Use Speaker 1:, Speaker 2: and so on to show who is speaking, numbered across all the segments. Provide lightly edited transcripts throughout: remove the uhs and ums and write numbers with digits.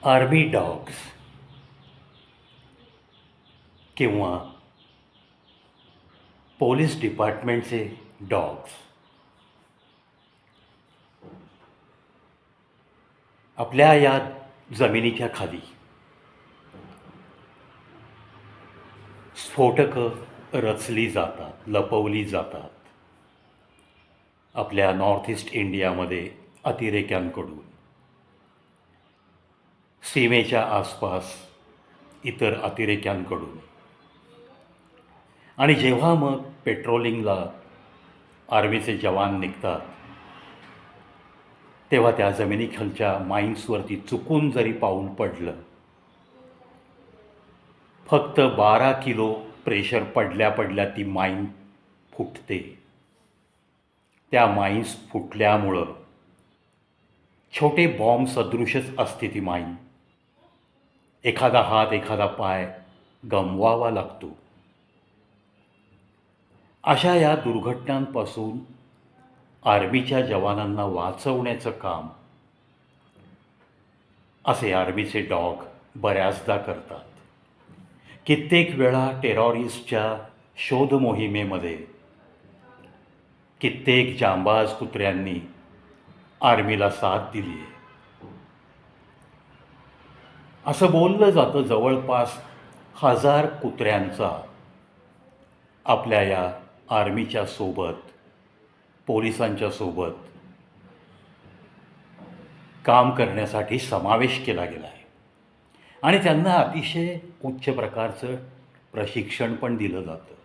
Speaker 1: Army dogs किंवा police डिपार्टमेंटचे dogs आपल्या या जमिनीच्या खाली स्फोटकं रचली जातात, लपवली जातात. आपल्या नॉर्थ ईस्ट इंडियामध्ये अतिरेक्यांकडून, सीमेच्या आसपास इतर अतिरेक्यांकडून. आणि जेव्हा मग पेट्रोलिंगला आर्मीचे जवान निघतात, तेव्हा त्या जमिनीखालच्या माईन्सवरती चुकून जरी पाऊल पडलं, फक्त 12 किलो प्रेशर पडल्या पडल्या ती माईन फुटते. त्या माईन्स फुटल्यामुळं छोटे बॉम्ब सदृशच असते ती माईन. एखादा हात एखादा पाय गमवावा लागतो. अशा या दुर्घटनांपासून आर्मीच्या जवानांना वाचवण्याचं काम असे आर्मीचे डॉग बऱ्याचदा करतात. कित्येक वेळा टेरॉरिस्टच्या शोध मोहिमेमध्ये कित्येक जांबाज कुत्र्यांनी आर्मीला साथ दिली आहे. असं बोललं जातं जवळपास 1000 कुत्र्यांचा आपल्या या आर्मीच्या सोबत, पोलिसांच्या सोबत काम करण्यासाठी समावेश केला गेला आहे. आणि त्यांना अतिशय उच्च प्रकारचं प्रशिक्षण पण दिलं जातं.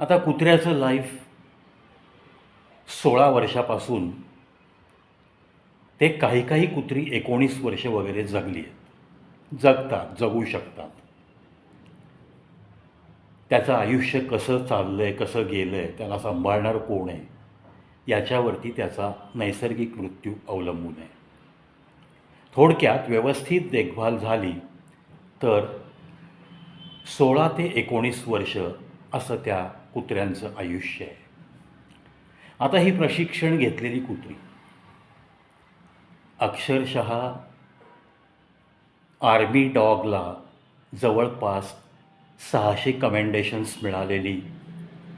Speaker 1: आता कुत्र्याचं लाईफ 16 वर्षापासून ते काही कुत्री 19 वर्ष वगैरे जगली आहेत, जगू शकतात. त्याचं आयुष्य कसं चाललं आहे, कसं गेलं आहे, त्याला सांभाळणार कोण आहे, याच्यावरती त्याचा नैसर्गिक मृत्यू अवलंबून आहे. थोडक्यात व्यवस्थित देखभाल झाली तर 16 ते 19 वर्ष असं त्या कुत्र्यांचं आयुष्य आहे. आता ही प्रशिक्षण घेतलेली कुत्री अक्षरशः आर्मी डॉगला जवळपास 600 कमेंडेशन्स मिळालेली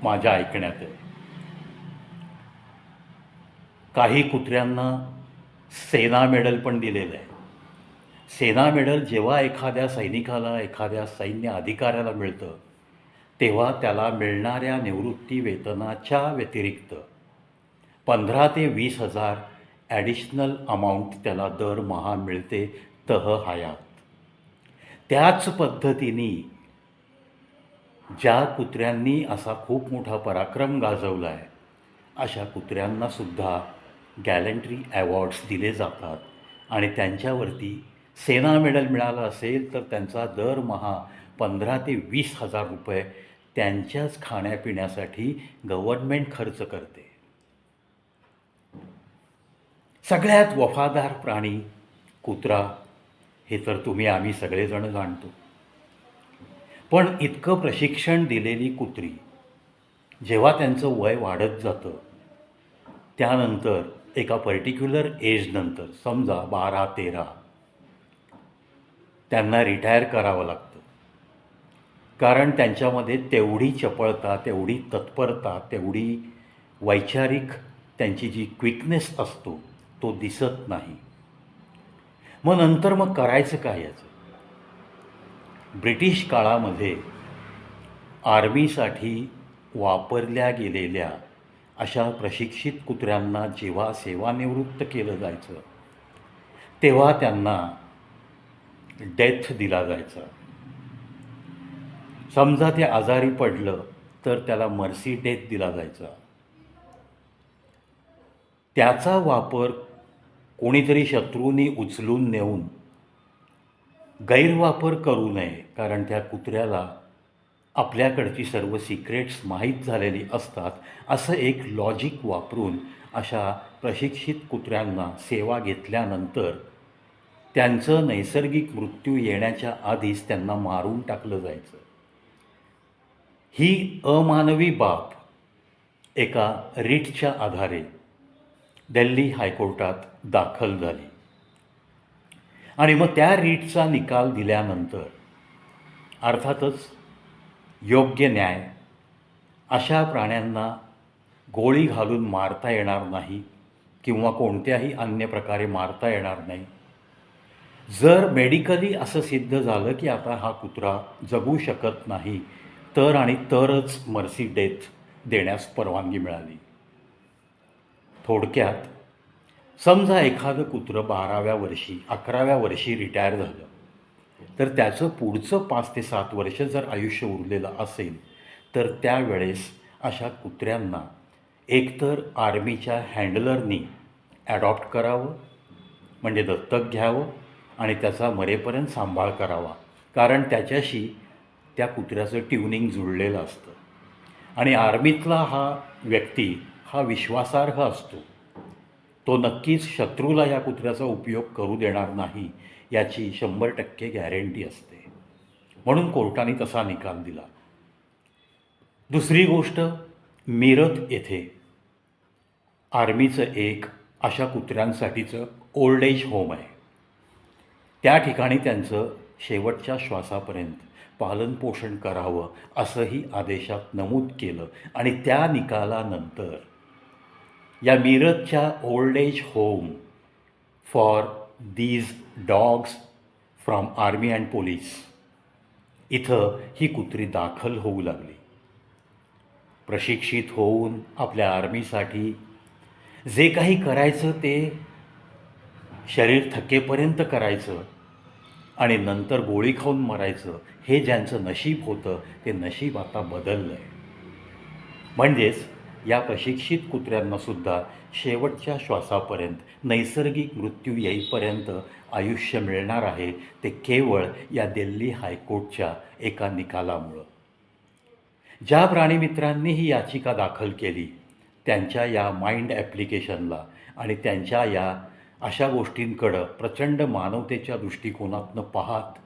Speaker 1: माझ्या ऐकण्यात आहे. काही कुत्र्यांना सेना मेडल पण दिलेलं आहे. सेना मेडल जेव्हा एखाद्या सैनिकाला, एखाद्या सैन्य अधिकाऱ्याला मिळतं, तेव्हा त्याला मिळणाऱ्या निवृत्ती वेतनाच्या व्यतिरिक्त 15 ते 20 हजार ॲडिशनल अमाऊंट त्याला दरमहा मिळते हयात. त्याच पद्धतीने ज्या कुत्र्यांनी असा खूप मोठा पराक्रम गाजवला आहे, अशा कुत्र्यांनासुद्धा गॅलंट्री ॲवॉर्ड्स दिले जातात. आणि त्यांच्यावरती सेना मेडल मिळालं असेल तर त्यांचा दरमहा 15 ते 20 हजार रुपये त्यांच्याच खाण्यापिण्यासाठी गव्हर्नमेंट खर्च करते. सगळ्यात वफादार प्राणी कुत्रा हे तर आम्ही सगळेजण जाणतो. पण इतकं प्रशिक्षण दिलेली कुत्री जेव्हा त्यांचं वय वाढत जातं, त्यानंतर एका पर्टिक्युलर एजनंतर, समजा 12-13, त्यांना रिटायर करावं लागतं. कारण त्यांच्यामध्ये तेवढी चपळता, तेवढी तत्परता, तेवढी वैचारिक त्यांची जी क्विकनेस असतो तो दिसत नाही. मग करायचं काय याचं? ब्रिटिश काळामध्ये आर्मीसाठी वापरल्या गेलेल्या अशा प्रशिक्षित कुत्र्यांना जेव्हा सेवानिवृत्त केलं जायचं, तेव्हा त्यांना डेथ दिला जायचा. समजा ते आजारी पडलं तर त्याला मर्सी डेथ दिला जायचा. त्याचा वापर कोणीतरी शत्रूंनी उचलून नेऊन गैरवापर करू नये, कारण त्या कुत्र्याला आपल्याकडची सर्व सिक्रेट्स माहीत झालेली असतात, असं एक लॉजिक वापरून अशा प्रशिक्षित कुत्र्यांना सेवा घेतल्यानंतर त्यांचं नैसर्गिक मृत्यू येण्याच्या आधीच त्यांना मारून टाकलं जायचं. ही अमानवी बाब एका रिटच्या आधारे दिल्ली हायकोर्टात दाखल झाली. आणि मग त्या रीटचा निकाल दिल्यानंतर अर्थातच योग्य न्याय, अशा प्राण्यांना गोळी घालून मारता येणार नाही किंवा कोणत्याही अन्य प्रकारे मारता येणार नाही. जर मेडिकली असं सिद्ध झालं की आता हा कुत्रा जगू शकत नाही, तर आणि तरच मर्सी डेथ देण्यास परवानगी मिळाली. थोडक्यात, समजा एखादं कुत्रं 12व्या वर्षी 11व्या वर्षी रिटायर झालं, तर त्याचं पुढचं 5 ते 7 वर्ष जर आयुष्य उरलेलं असेल, तर त्यावेळेस अशा कुत्र्यांना एकतर आर्मीच्या हँडलरनी ॲडॉप्ट करावं, म्हणजे दत्तक घ्यावं आणि त्याचा मरेपर्यंत सांभाळ करावा. कारण त्याच्याशी त्या कुत्र्याचं ट्युनिंग जुळलेलं असतं आणि आर्मीतला हा व्यक्ती हा विश्वासार्ह असतो. तो नक्कीच शत्रूला या कुत्र्याचा उपयोग करू देणार नाही, याची 100% गॅरंटी असते. म्हणून कोर्टाने तसा निकाल दिला. दुसरी गोष्ट, मिरत येथे आर्मीचं एक अशा कुत्र्यांसाठीचं ओल्ड एज होम आहे. त्या ठिकाणी त्यांचं शेवटच्या श्वासापर्यंत पालनपोषण करावं असंही आदेशात नमूद केलं. आणि त्या निकालानंतर या मिरतच्या old age home for these dogs from army and police इथं ही कुत्री दाखल होऊ लागली. प्रशिक्षित होऊन आपल्या आर्मीसाठी जे काही करायचं ते शरीर थकेपर्यंत करायचं आणि नंतर गोळी खाऊन मरायचं, हे ज्यांचं नशीब होतं ते नशीब आता बदललं आहे. म्हणजेच या प्रशिक्षित कुत्र्यांनासुद्धा शेवटच्या श्वासापर्यंत नैसर्गिक मृत्यू येईपर्यंत आयुष्य मिळणार आहे, ते केवळ या दिल्ली हायकोर्टच्या एका निकालामुळं. ज्या प्राणीमित्रांनी ही याचिका दाखल केली, त्यांच्या या माइंड ॲप्लिकेशनला आणि त्यांच्या या अशा गोष्टींकडं प्रचंड मानवतेच्या दृष्टिकोनातनं पाहत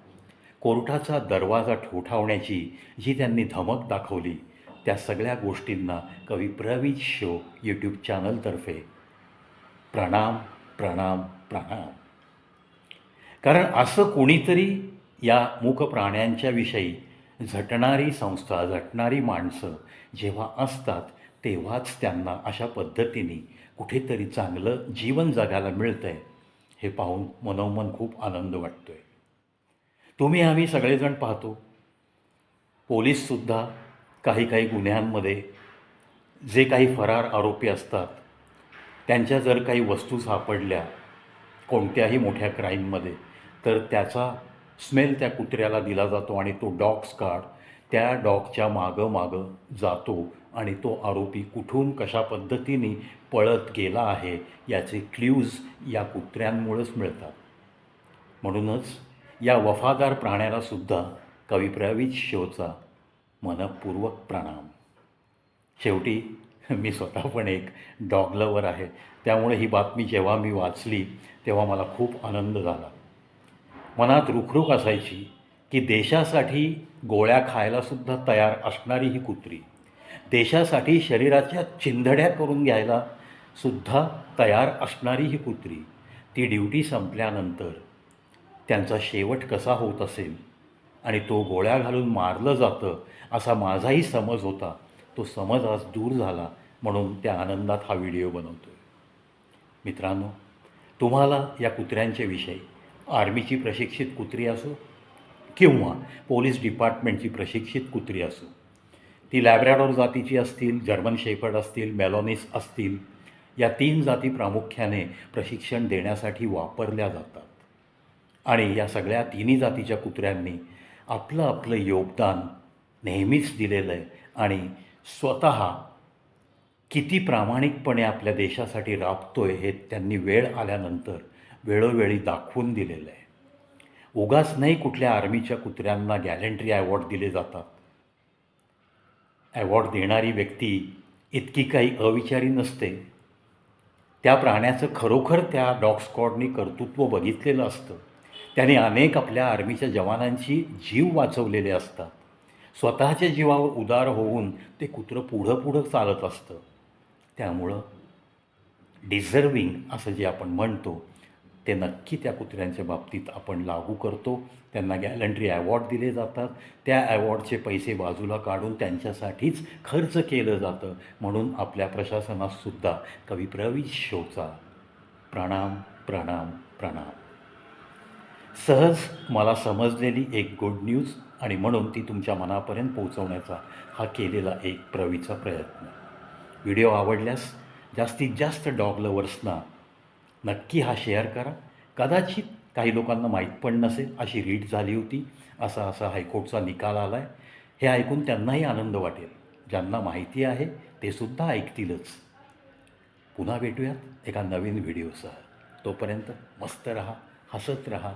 Speaker 1: कोर्टाचा दरवाजा ठोठावण्याची जी त्यांनी धमक दाखवली, त्या सगळ्या गोष्टींना कवी प्रवीज शो यूट्यूब चॅनलतर्फे प्रणाम प्रणाम प्रणाम. कारण असं कोणीतरी या मूक प्राण्यांच्या विषयी झटणारी संस्था, झटणारी माणसं जेव्हा असतात, तेव्हाच त्यांना अशा पद्धतीने कुठेतरी चांगलं जीवन जगायला मिळतं आहे, हे पाहून मनोमन खूप आनंद वाटतो आहे. तुम्ही आम्ही सगळेजण पाहतो, पोलीससुद्धा काही काही गुन्ह्यांमध्ये जे काही फरार आरोपी असतात, त्यांच्या जर काही वस्तू सापडल्या कोणत्याही मोठ्या क्राईममध्ये, तर त्याचा स्मेल त्या कुत्र्याला दिला जातो आणि तो डॉग स्क्वॉड त्या डॉगच्या मागं जातो आणि तो आरोपी कुठून कशा पद्धतीने पळत गेला आहे याचे क्ल्यूज या कुत्र्यांमुळेच मिळतात. म्हणूनच या वफादार प्राण्यालासुद्धा कवी प्रवीज शोचा मनपूर्वक प्रणाम. शेवटी मी स्वतः पण एक डॉग लवर आहे, त्यामुळे ही बातमी जेव्हा मी वाचली तेव्हा मला खूप आनंद झाला. मनात रुखरुख असायची की देशासाठी गोळ्या खायलासुद्धा तयार असणारी ही कुत्री, देशासाठी शरीराच्या चिंधड्या करून घ्यायला सुद्धा तयार असणारी ही कुत्री, ती ड्युटी संपल्यानंतर त्यांचा शेवट कसा होत असेल आणि तो गोळ्या घालून मारलं जातं असा माझाही समज होता. तो समज आज दूर झाला, म्हणून त्या आनंदात हा व्हिडिओ बनवतो आहे. मित्रांनो, तुम्हाला या कुत्र्यांच्या विषयी, आर्मीची प्रशिक्षित कुत्री असो किंवा पोलीस डिपार्टमेंटची प्रशिक्षित कुत्री असो, ती लॅब्राडोर जातीची असतील, जर्मन शेफर्ड असतील, मेलोनीस असतील, या 3 जाती प्रामुख्याने प्रशिक्षण देण्यासाठी वापरल्या जातात. आणि या सगळ्या 3ही जातीच्या कुत्र्यांनी आपलं आपलं योगदान नेहमीच दिलेलं आहे आणि स्वतः किती प्रामाणिकपणे आपल्या देशासाठी राबतोय हे त्यांनी वेळ आल्यानंतर वेळोवेळी दाखवून दिलेलं आहे. उगाच नाही कुठल्या आर्मीच्या कुत्र्यांना गॅलंट्री अवॉर्ड दिले जातात. अवॉर्ड देणारी व्यक्ती इतकी काही अविचारी नसते. त्या प्राण्याचं खरोखर त्या डॉग स्क्वॉडनी कर्तृत्व बघितलेलं असतं. त्याने अनेक आपल्या आर्मीच्या जवानांची जीव वाचवलेले असतात. स्वतःच्या जीवावर उदार होऊन ते कुत्रं पुढं चालत असतं. त्यामुळं डिझर्विंग असं जे आपण म्हणतो, ते नक्की त्या कुत्र्यांच्या बाबतीत आपण लागू करतो. त्यांना गॅलंट्री ॲवॉर्ड दिले जातात. त्या ॲवॉर्डचे पैसे बाजूला काढून त्यांच्यासाठीच खर्च केलं जातं. म्हणून आपल्या प्रशासनातसुद्धा कवी प्रवीण शोचा प्रणाम, प्रणाम, प्रणाम. सहज मला समजलेली एक गुड न्यूज आणि म्हणून ती तुमच्या मनापर्यंत पोहोचवण्याचा हा केलेला एक प्रवीचा प्रयत्न. व्हिडिओ आवडल्यास जास्तीत जास्त डॉग लवर्सना नक्की हा शेअर करा. कदाचित काही लोकांना माहीत पण नसेल अशी रीट झाली होती, असा हायकोर्टचा निकाल आला आहे, हे ऐकून त्यांनाही आनंद वाटेल. ज्यांना माहिती आहे ते सुद्धा ऐकतीलच. पुन्हा भेटूयात एका नवीन व्हिडिओसह. तोपर्यंत मस्त रहा, हसत रहा,